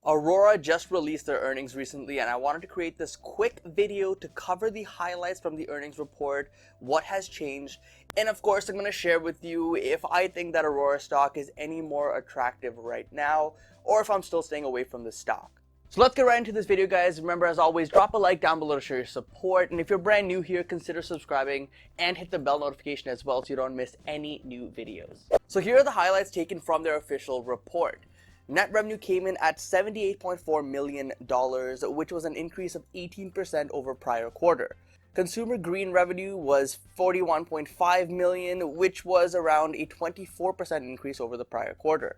Aurora just released their earnings recently, and I wanted to create this quick video to cover the highlights from the earnings report, what has changed, and of course I'm going to share with you if I think that Aurora stock is any more attractive right now, or if I'm still staying away from the stock. So let's get right into this video, guys. Remember, as always, drop a like down below to show your support, and if you're brand new here, consider subscribing and hit the bell notification as well so you don't miss any new videos. So here are the highlights taken from their official report. Net revenue came in at $78.4 million, which was an increase of 18% over prior quarter. Consumer green revenue was $41.5 million, which was around a 24% increase over the prior quarter.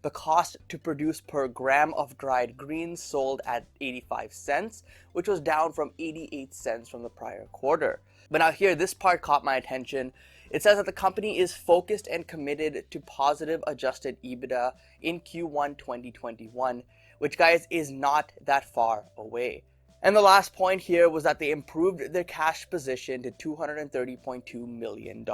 The cost to produce per gram of dried greens sold at 85 cents, which was down from 88 cents from the prior quarter. But now here, this part caught my attention. It says that the company is focused and committed to positive adjusted EBITDA in Q1 2021, which, guys, is not that far away. And the last point here was that they improved their cash position to $230.2 million.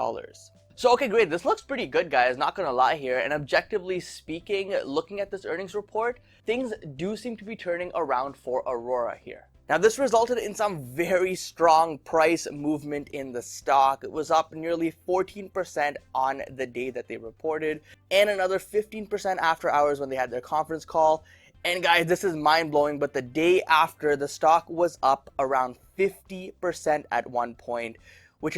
So, okay, great. This looks pretty good, guys. Not gonna lie here. And objectively speaking, looking at this earnings report, things do seem to be turning around for Aurora here. Now, this resulted in some very strong price movement in the stock. It was up nearly 14% on the day that they reported, and another 15% after hours when they had their conference call. And guys, this is mind-blowing, but the day after, the stock was up around 50% at one point, which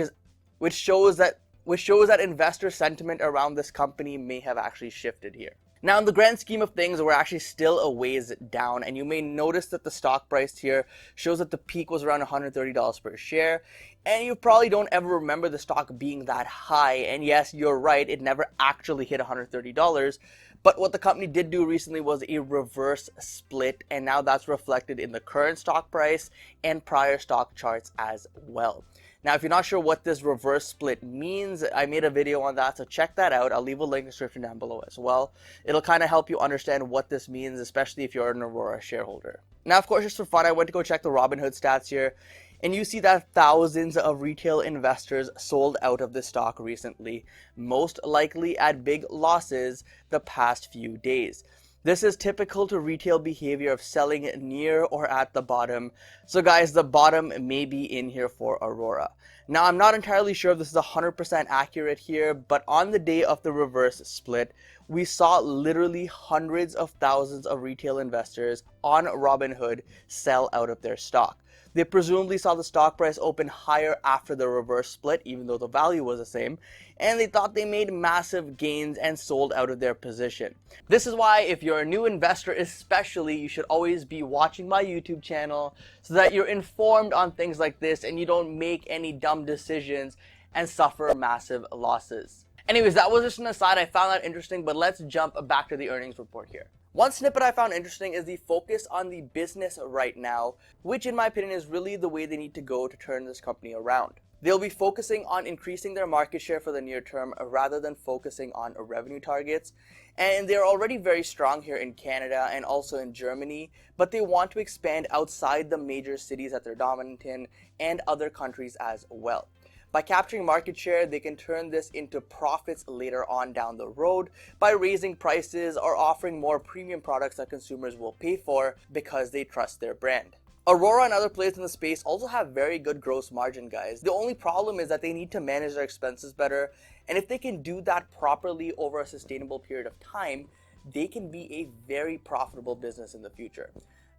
shows that investor sentiment around this company may have actually shifted here. Now, in the grand scheme of things, we're actually still a ways down, and you may notice that the stock price here shows that the peak was around $130 per share, and you probably don't ever remember the stock being that high. And yes, you're right, it never actually hit $130, but what the company did do recently was a reverse split, and now that's reflected in the current stock price and prior stock charts as well. Now, if you're not sure what this reverse split means, I made a video on that, so check that out. I'll leave a link in the description down below as well. It'll kind of help you understand what this means, especially if you're an Aurora shareholder. Now, of course, just for fun, I went to go check the Robinhood stats here, and you see that thousands of retail investors sold out of the stock recently, most likely at big losses the past few days. This is typical to retail behavior of selling near or at the bottom. So guys, the bottom may be in here for Aurora. Now, I'm not entirely sure if this is 100% accurate here, but on the day of the reverse split, we saw literally hundreds of thousands of retail investors on Robinhood sell out of their stock. They presumably saw the stock price open higher after the reverse split, even though the value was the same, and they thought they made massive gains and sold out of their position. This is why, if you're a new investor especially, you should always be watching my YouTube channel so that you're informed on things like this and you don't make any dumb decisions and suffer massive losses. Anyways, that was just an aside. I found that interesting, but let's jump back to the earnings report here. One snippet I found interesting is the focus on the business right now, which in my opinion is really the way they need to go to turn this company around. They'll be focusing on increasing their market share for the near term rather than focusing on revenue targets. And they're already very strong here in Canada and also in Germany, but they want to expand outside the major cities that they're dominant in and other countries as well. By capturing market share, they can turn this into profits later on down the road by raising prices or offering more premium products that consumers will pay for because they trust their brand. Aurora and other players in the space also have very good gross margin, guys. The only problem is that they need to manage their expenses better, and if they can do that properly over a sustainable period of time, they can be a very profitable business in the future.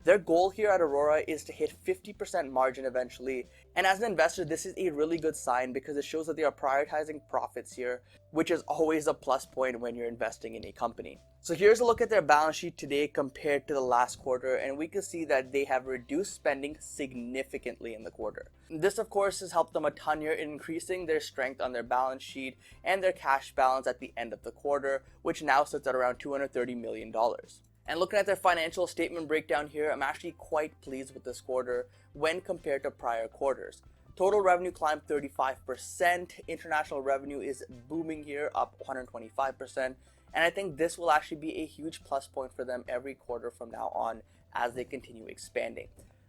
Their goal here at Aurora is to hit 50% margin eventually, and as an investor, this is a really good sign because it shows that they are prioritizing profits here, which is always a plus point when you're investing in a company. So here's a look at their balance sheet today compared to the last quarter, and we can see that they have reduced spending significantly in the quarter. This, of course, has helped them a ton here in increasing their strength on their balance sheet and their cash balance at the end of the quarter, which now sits at around $230 million. And looking at their financial statement breakdown here, I'm actually quite pleased with this quarter when compared to prior quarters. Total revenue climbed 35%, international revenue is booming here, up 125%, and I think this will actually be a huge plus point for them every quarter from now on as they continue expanding.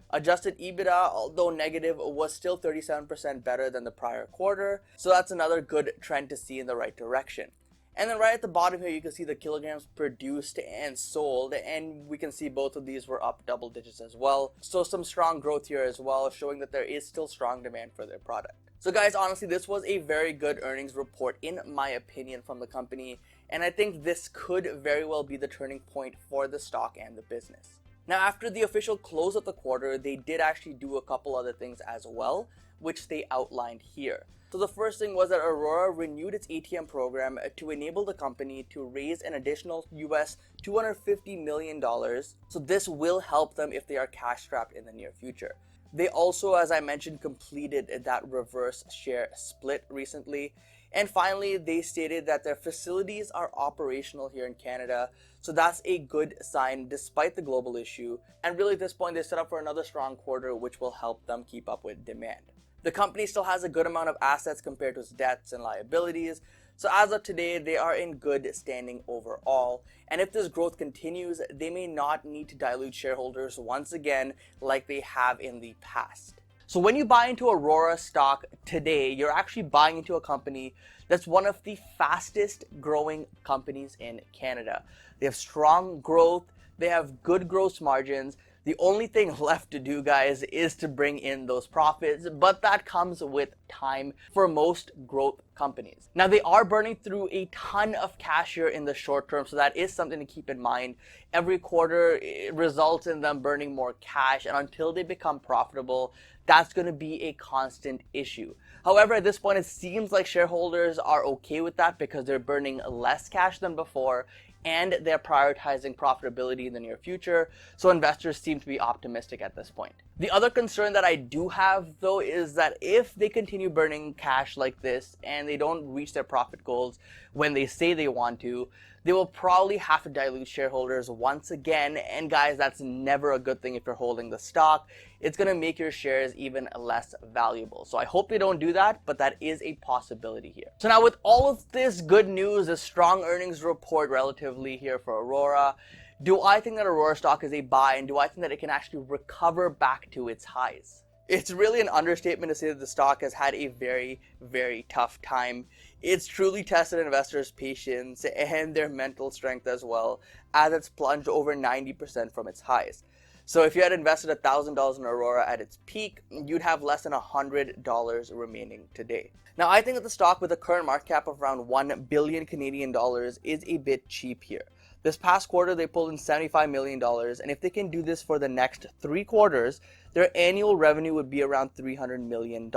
Adjusted EBITDA, although negative, was still 37% better than the prior quarter, so that's another good trend to see in the right direction. And then right at the bottom here, you can see the kilograms produced and sold, and we can see both of these were up double digits as well. So some strong growth here as well, showing that there is still strong demand for their product. So guys, honestly, this was a very good earnings report in my opinion from the company, and I think this could very well be the turning point for the stock and the business. Now, after the official close of the quarter, they did actually do a couple other things as well, which they outlined here. So the first thing was that Aurora renewed its ATM program to enable the company to raise an additional US $250 million. So this will help them if they are cash strapped in the near future. They also, as I mentioned, completed that reverse share split recently. And finally, they stated that their facilities are operational here in Canada. So that's a good sign despite the global issue. And really at this point, they set up for another strong quarter, which will help them keep up with demand. The company still has a good amount of assets compared to its debts and liabilities. So as of today, they are in good standing overall. And if this growth continues, they may not need to dilute shareholders once again like they have in the past. So when you buy into Aurora stock today, you're actually buying into a company that's one of the fastest growing companies in Canada. They have strong growth, they have good gross margins. The only thing left to do, guys, is to bring in those profits, but that comes with time for most growth companies. Now, they are burning through a ton of cash here in the short term, so that is something to keep in mind. Every quarter, it results in them burning more cash, and until they become profitable, that's going to be a constant issue. However, at this point, it seems like shareholders are okay with that because they're burning less cash than before, and they're prioritizing profitability in the near future, so investors seem to be optimistic at this point. The other concern that I do have, though, is that if they continue burning cash like this and they don't reach their profit goals when they say they want to, they will probably have to dilute shareholders once again, and guys, that's never a good thing if you're holding the stock. It's going to make your shares even less valuable. So I hope they don't do that, but that is a possibility here. So now with all of this good news, a strong earnings report relatively here for Aurora, do I think that Aurora stock is a buy, and do I think that it can actually recover back to its highs? It's really an understatement to say that the stock has had a very, very tough time. It's truly tested investors' patience and their mental strength as well, as it's plunged over 90% from its highs. So if you had invested $1,000 in Aurora at its peak, you'd have less than $100 remaining today. Now, I think that the stock with a current market cap of around 1 billion Canadian dollars is a bit cheap here. This past quarter, they pulled in $75 million, and if they can do this for the next 3 quarters, their annual revenue would be around $300 million.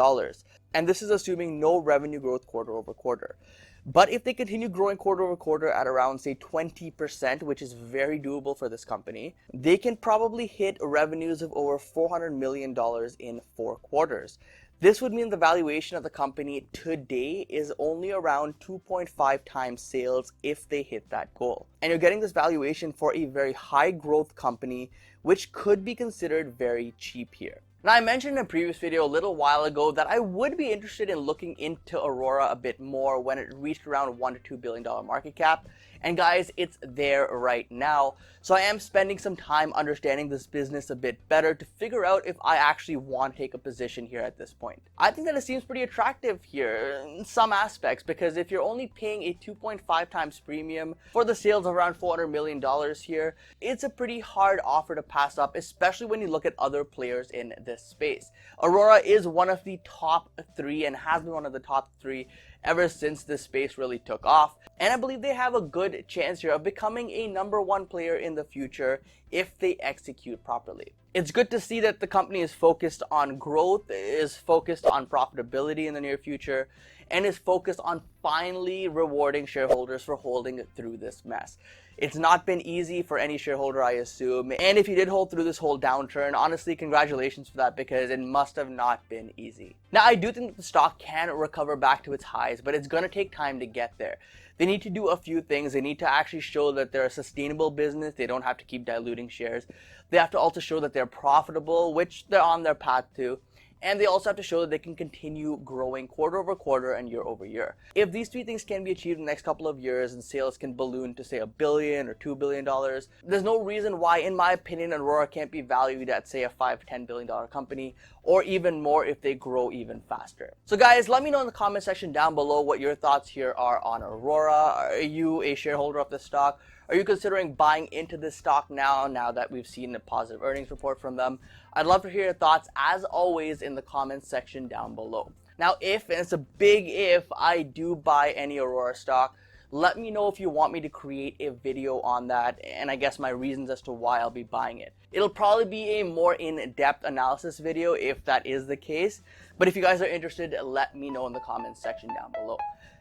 And this is assuming no revenue growth quarter over quarter. But if they continue growing quarter over quarter at around, say, 20%, which is very doable for this company, they can probably hit revenues of over $400 million in 4 quarters. This would mean the valuation of the company today is only around 2.5 times sales if they hit that goal. And you're getting this valuation for a very high growth company, which could be considered very cheap here. Now, I mentioned in a previous video a little while ago that I would be interested in looking into Aurora a bit more when it reached around $1 to $2 billion market cap. And guys, it's there right now. So I am spending some time understanding this business a bit better to figure out if I actually want to take a position here at this point. I think that it seems pretty attractive here in some aspects, because if you're only paying a 2.5 times premium for the sales of around $400 million here, it's a pretty hard offer to pass up, especially when you look at other players in this space. Aurora is one of the top 3 and has been one of the top 3 ever since this space really took off. And I believe they have a good chance here of becoming a #1 player in the future if they execute properly. It's good to see that the company is focused on growth, is focused on profitability in the near future, and is focused on finally rewarding shareholders for holding through this mess. It's not been easy for any shareholder, I assume. And if you did hold through this whole downturn, honestly, congratulations for that, because it must have not been easy. Now, I do think that the stock can recover back to its highs, but it's going to take time to get there. They need to do a few things. They need to actually show that they're a sustainable business. They don't have to keep diluting shares. They have to also show that they're profitable, which they're on their path to. and they also have to show that they can continue growing quarter over quarter and year over year. If these three things can be achieved in the next couple of years and sales can balloon to say $1 billion or $2 billion, there's no reason why, in my opinion, Aurora can't be valued at say a $5 to $10 billion company, or even more if they grow even faster. So guys, let me know in the comment section down below what your thoughts here are on Aurora. Are you a shareholder of the stock? Are you considering buying into this stock now that we've seen a positive earnings report from them? I'd love to hear your thoughts, as always, in the comments section down below. Now, if, and it's a big if, I do buy any Aurora stock, let me know if you want me to create a video on that, and I guess my reasons as to why I'll be buying it. It'll probably be a more in-depth analysis video if that is the case, but if you guys are interested, let me know in the comments section down below.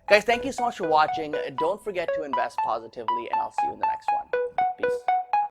Guys, thank you so much for watching. Don't forget to invest positively, and I'll see you in the next one. Peace.